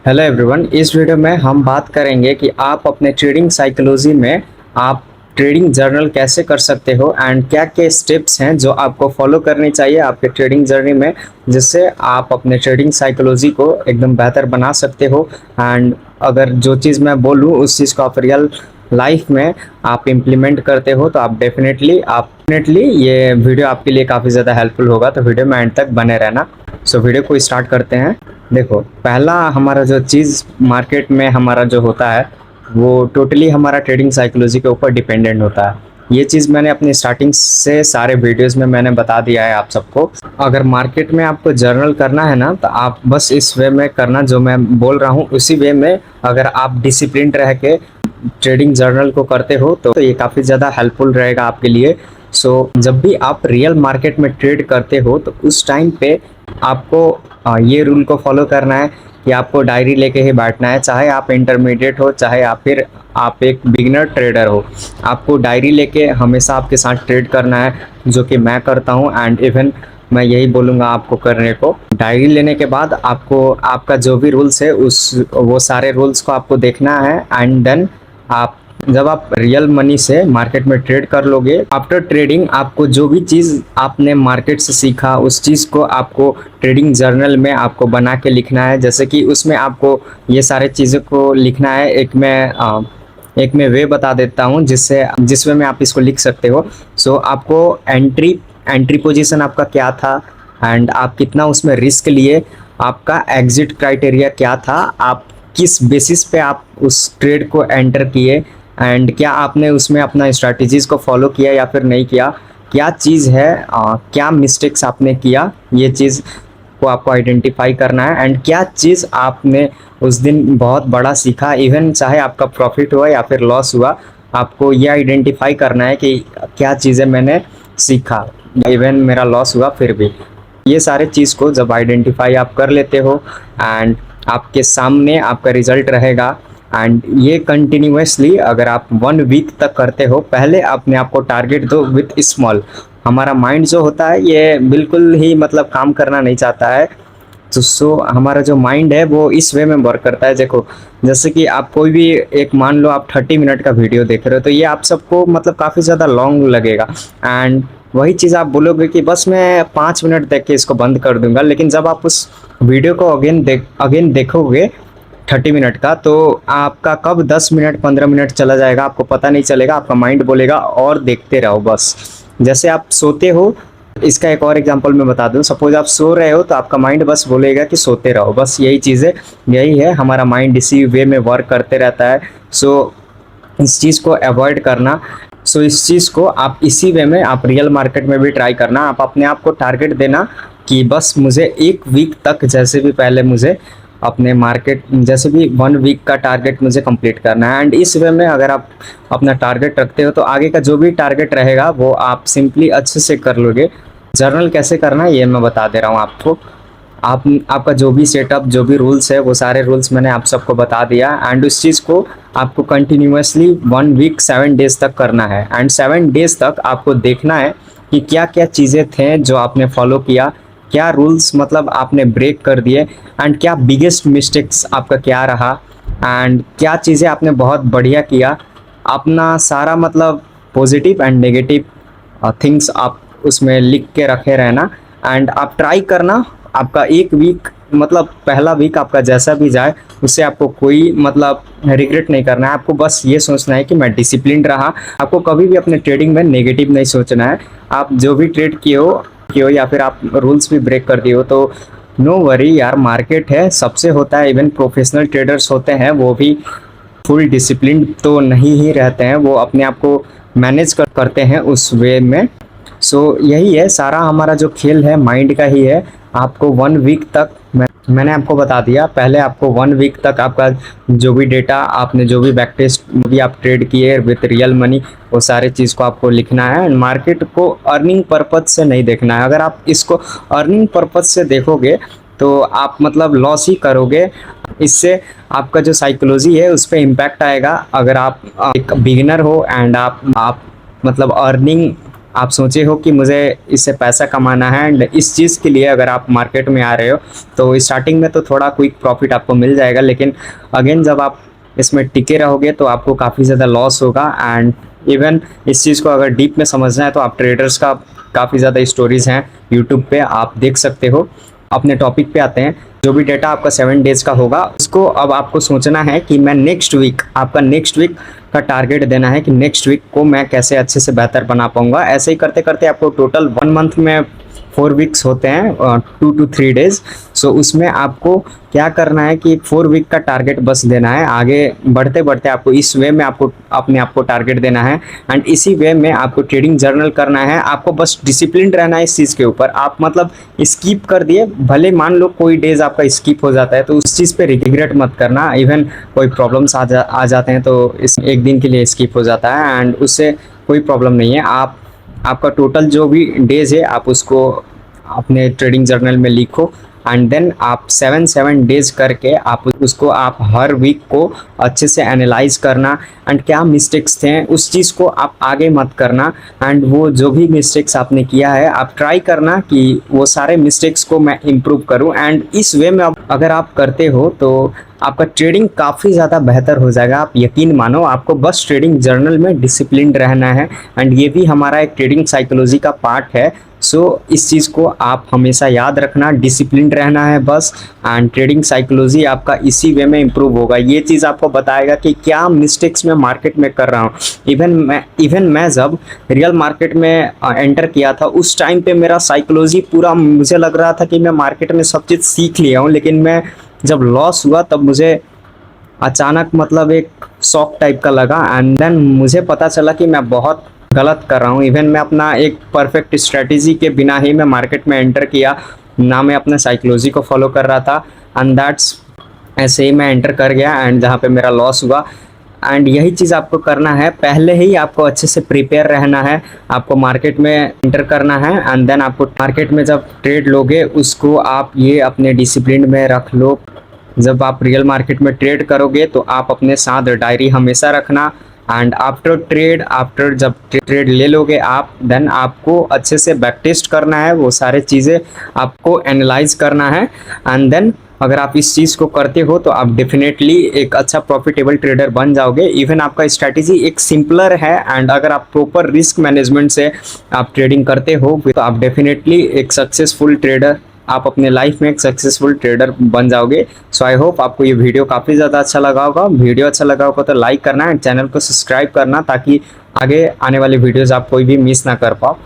Hello everyone, इस video में हम बात करेंगे कि आप अपने ट्रेडिंग साइकोलॉजी में आप ट्रेडिंग जर्नल कैसे कर सकते हो एंड क्या क्या स्टेप्स हैं जो आपको फॉलो करनी चाहिए आपके ट्रेडिंग जर्नी में, जिससे आप अपने ट्रेडिंग साइकोलॉजी को एकदम बेहतर बना सकते हो। एंड अगर जो चीज़ मैं बोलूँ उस चीज़ को आप रियल लाइफ में आप इम्प्लीमेंट करते हो तो आप डेफिनेटली ये वीडियो आपके लिए काफ़ी ज़्यादा हेल्पफुल होगा। तो वीडियो में एंड तक बने रहना। सो वीडियो को स्टार्ट करते हैं। देखो, पहला हमारा जो चीज़ मार्केट में हमारा जो होता है वो टोटली हमारा ट्रेडिंग साइकोलॉजी के ऊपर डिपेंडेंट होता है। ये चीज़ मैंने अपनी स्टार्टिंग से सारे वीडियोस में मैंने बता दिया है आप सबको। अगर मार्केट में आपको जर्नल करना है ना, तो आप बस इस वे में करना जो मैं बोल रहा हूँ, उसी वे में अगर आप डिसिप्लिन रह के ट्रेडिंग जर्नल को करते हो तो ये काफ़ी ज़्यादा हेल्पफुल रहेगा आपके लिए। सो जब भी आप रियल मार्केट में ट्रेड करते हो तो उस टाइम पे आपको ये रूल को फॉलो करना है कि आपको डायरी लेके ही बैठना है। चाहे आप इंटरमीडिएट हो, चाहे आप फिर आप एक बिगिनर ट्रेडर हो, आपको डायरी लेके हमेशा आपके साथ ट्रेड करना है, जो कि मैं करता हूँ। एंड इवन मैं यही बोलूँगा आपको करने को। डायरी लेने के बाद आपको आपका जो भी रूल्स है वो सारे रूल्स को आपको देखना है। एंड देन आप जब आप रियल मनी से मार्केट में ट्रेड कर लोगे, आफ्टर ट्रेडिंग आपको जो भी चीज़ आपने मार्केट से सीखा उस चीज़ को आपको ट्रेडिंग जर्नल में आपको बना के लिखना है। जैसे कि उसमें आपको ये सारे चीज़ों को लिखना है। एक मैं वे बता देता हूँ जिस वे में आप इसको लिख सकते हो। सो आपको एंट्री पोजीशन आपका क्या था, एंड आप कितना उसमें रिस्क लिए, आपका एग्जिट क्राइटेरिया क्या था, आप किस बेसिस पे आप उस ट्रेड को एंटर किए, एंड क्या आपने उसमें अपना स्ट्रैटेजीज को फॉलो किया या फिर नहीं किया, क्या चीज़ है, क्या मिस्टेक्स आपने किया, ये चीज़ को आपको आइडेंटिफाई करना है। एंड क्या चीज़ आपने उस दिन बहुत बड़ा सीखा, इवन चाहे आपका प्रॉफिट हुआ या फिर लॉस हुआ, आपको ये आइडेंटिफाई करना है कि क्या चीज़ें मैंने सीखा, इवन मेरा लॉस हुआ फिर भी। ये सारे चीज़ को जब आइडेंटिफाई आप कर लेते हो एंड आपके सामने आपका रिजल्ट रहेगा, एंड ये कंटिन्यूसली अगर आप 1 वीक तक करते हो, पहले अपने आप को टारगेट दो विथ स्मॉल। हमारा माइंड जो होता है ये बिल्कुल ही मतलब काम करना नहीं चाहता है। तो हमारा जो माइंड है वो इस वे में वर्क करता है। देखो, जैसे कि आप कोई भी एक मान लो आप 30 मिनट का वीडियो देख रहे हो, तो ये आप सबको मतलब काफ़ी ज़्यादा लॉन्ग लगेगा। एंड वही चीज़ आप बोलोगे कि बस मैं 5 मिनट देख के इसको बंद कर दूंगा, लेकिन जब आप उस वीडियो को अगेन देखोगे 30 मिनट का, तो आपका कब 10 मिनट 15 मिनट चला जाएगा आपको पता नहीं चलेगा। आपका माइंड बोलेगा और देखते रहो बस। जैसे आप सोते हो, इसका एक और एग्जांपल मैं बता दूं। सपोज आप सो रहे हो तो आपका माइंड बस बोलेगा कि सोते रहो, बस यही चीज़ है। यही है, हमारा माइंड इसी वे में वर्क करते रहता है। सो इस चीज़ को अवॉइड करना। सो इस चीज़ को आप इसी वे में आप रियल मार्केट में भी ट्राई करना। आप अपने आप को टारगेट देना कि बस मुझे 1 वीक तक, जैसे भी पहले मुझे अपने मार्केट जैसे भी 1 वीक का टारगेट मुझे कंप्लीट करना है। एंड इस वे में अगर आप अपना टारगेट रखते हो तो आगे का जो भी टारगेट रहेगा वो आप सिंपली अच्छे से कर लोगे। जर्नल कैसे करना है ये मैं बता दे रहा हूँ आपको। आपका जो भी सेटअप, जो भी रूल्स है, वो सारे रूल्स मैंने आप सबको बता दिया। एंड उस चीज़ को आपको कंटिन्यूसली 1 वीक 7 डेज तक करना है। एंड 7 डेज तक आपको देखना है कि क्या क्या चीज़ें थे जो आपने फॉलो किया, क्या रूल्स मतलब आपने ब्रेक कर दिए, एंड क्या बिगेस्ट मिस्टेक्स आपका क्या रहा, एंड क्या चीज़ें आपने बहुत बढ़िया किया। अपना सारा मतलब पॉजिटिव एंड नेगेटिव थिंग्स आप उसमें लिख के रखे रहना। एंड आप ट्राई करना, आपका 1 वीक मतलब पहला वीक आपका जैसा भी जाए उससे आपको कोई मतलब रिग्रेट नहीं करना है। आपको बस ये सोचना है कि मैं डिसिप्लिन रहा। आपको कभी भी अपने ट्रेडिंग में नेगेटिव नहीं सोचना है। आप जो भी ट्रेड किए हो या फिर आप रूल्स भी ब्रेक कर दिए हो तो नो वरी यार, मार्केट है, सबसे होता है। इवन प्रोफेशनल ट्रेडर्स होते हैं वो भी फुल डिसिप्लिन तो नहीं ही रहते हैं, वो अपने आप को मैनेज करते हैं उस वे में। सो यही है, सारा हमारा जो खेल है माइंड का ही है। आपको 1 वीक तक मैंने आपको बता दिया। पहले आपको 1 वीक तक आपका जो भी डेटा, आपने जो भी बैक टेस्ट जो भी आप ट्रेड किए विथ रियल मनी, वो सारे चीज़ को आपको लिखना है। मार्केट को अर्निंग पर्पज से नहीं देखना है। अगर आप इसको अर्निंग पर्पज से देखोगे तो आप मतलब लॉस ही करोगे। इससे आपका जो साइकोलॉजी है उस पर इम्पैक्ट आएगा। अगर आप एक बिगिनर हो एंड आप मतलब अर्निंग आप सोचे हो कि मुझे इससे पैसा कमाना है, एंड इस चीज़ के लिए अगर आप मार्केट में आ रहे हो तो स्टार्टिंग में तो थोड़ा क्विक प्रॉफिट आपको मिल जाएगा, लेकिन अगेन जब आप इसमें टिके रहोगे तो आपको काफ़ी ज़्यादा लॉस होगा। एंड इवन इस चीज़ को अगर डीप में समझना है तो आप ट्रेडर्स का काफ़ी ज़्यादा स्टोरीज़ हैं यूट्यूब पे, आप देख सकते हो। अपने टॉपिक पे आते हैं। जो भी डेटा आपका 7 डेज का होगा उसको अब आपको सोचना है कि मैं नेक्स्ट वीक, आपका नेक्स्ट वीक का टारगेट देना है कि नेक्स्ट वीक को मैं कैसे अच्छे से बेहतर बना पाऊंगा। ऐसे ही करते करते आपको टोटल 1 मंथ में 4 वीक्स होते हैं, 2 to 3 डेज। सो उसमें आपको क्या करना है कि 4 वीक का टारगेट बस देना है। आगे बढ़ते बढ़ते आपको इस वे में आपको अपने आप को टारगेट देना है, एंड इसी वे में आपको ट्रेडिंग जर्नल करना है। आपको बस डिसिप्लिन रहना है इस चीज़ के ऊपर। आप मतलब स्किप कर दिए, भले मान लो कोई डेज आपका स्किप हो जाता है तो उस चीज़ पे रिग्रेट मत करना। इवन कोई प्रॉब्लम्स आ जाते हैं तो इस एक दिन के लिए स्किप हो जाता है, एंड उससे कोई प्रॉब्लम नहीं है। आपका टोटल जो भी डेज है आप उसको अपने ट्रेडिंग जर्नल में लिखो, एंड देन आप 7 डेज करके आप उसको आप हर वीक को अच्छे से एनालाइज करना, एंड क्या मिस्टेक्स थे उस चीज़ को आप आगे मत करना। एंड वो जो भी मिस्टेक्स आपने किया है आप ट्राई करना कि वो सारे मिस्टेक्स को मैं इम्प्रूव करूं। एंड इस वे में अगर आप करते हो तो आपका ट्रेडिंग काफ़ी ज़्यादा बेहतर हो जाएगा। आप यकीन मानो, आपको बस ट्रेडिंग जर्नल में डिसिप्लिन रहना है, एंड ये भी हमारा एक ट्रेडिंग साइकोलॉजी का पार्ट है। सो इस चीज़ को आप हमेशा याद रखना, डिसिप्लिन रहना है बस, एंड ट्रेडिंग साइकोलॉजी आपका इसी वे में इम्प्रूव होगा। ये चीज़ आपको बताएगा कि क्या मिस्टेक्स मैं मार्केट में कर रहा हूँ। इवन मैं जब रियल मार्केट में एंटर किया था उस टाइम पे मेरा साइकोलॉजी पूरा, मुझे लग रहा था कि मैं मार्केट में सब चीज़ सीख लिया हूँ, लेकिन मैं जब लॉस हुआ तब मुझे अचानक मतलब एक शॉक टाइप का लगा, एंड देन मुझे पता चला कि मैं बहुत गलत कर रहा हूँ। इवन मैं अपना एक परफेक्ट स्ट्रेटेजी के बिना ही मैं मार्केट में एंटर किया, ना मैं अपने साइकोलॉजी को फॉलो कर रहा था, एंड दैट्स ऐसे ही मैं एंटर कर गया, एंड जहाँ पे मेरा लॉस हुआ। एंड यही चीज़ आपको करना है, पहले ही आपको अच्छे से प्रिपेयर रहना है। आपको मार्केट में एंटर करना है, एंड देन आपको मार्केट में जब ट्रेड लोगे उसको आप ये अपने डिसिप्लिन में रख लो। जब आप रियल मार्केट में ट्रेड करोगे तो आप अपने साथ डायरी हमेशा रखना, एंड आफ्टर जब ट्रेड ले लोगे आप, देन आपको अच्छे से बैक टेस्ट करना है, वो सारे चीज़ें आपको एनालाइज करना है। एंड देन अगर आप इस चीज़ को करते हो तो आप डेफिनेटली एक अच्छा प्रॉफिटेबल ट्रेडर बन जाओगे। इवन आपका स्ट्रैटेजी एक सिंपलर है, एंड अगर आप प्रॉपर रिस्क मैनेजमेंट से आप ट्रेडिंग करते हो तो आप डेफिनेटली एक सक्सेसफुल ट्रेडर, आप अपने लाइफ में एक सक्सेसफुल ट्रेडर बन जाओगे। सो आई होप आपको ये वीडियो काफ़ी ज़्यादा अच्छा लगा होगा। वीडियो अच्छा लगा होगा तो लाइक करना एंड चैनल को सब्सक्राइब करना, ताकि आगे आने वाली वीडियोज़ आप कोई भी मिस ना कर पाओ।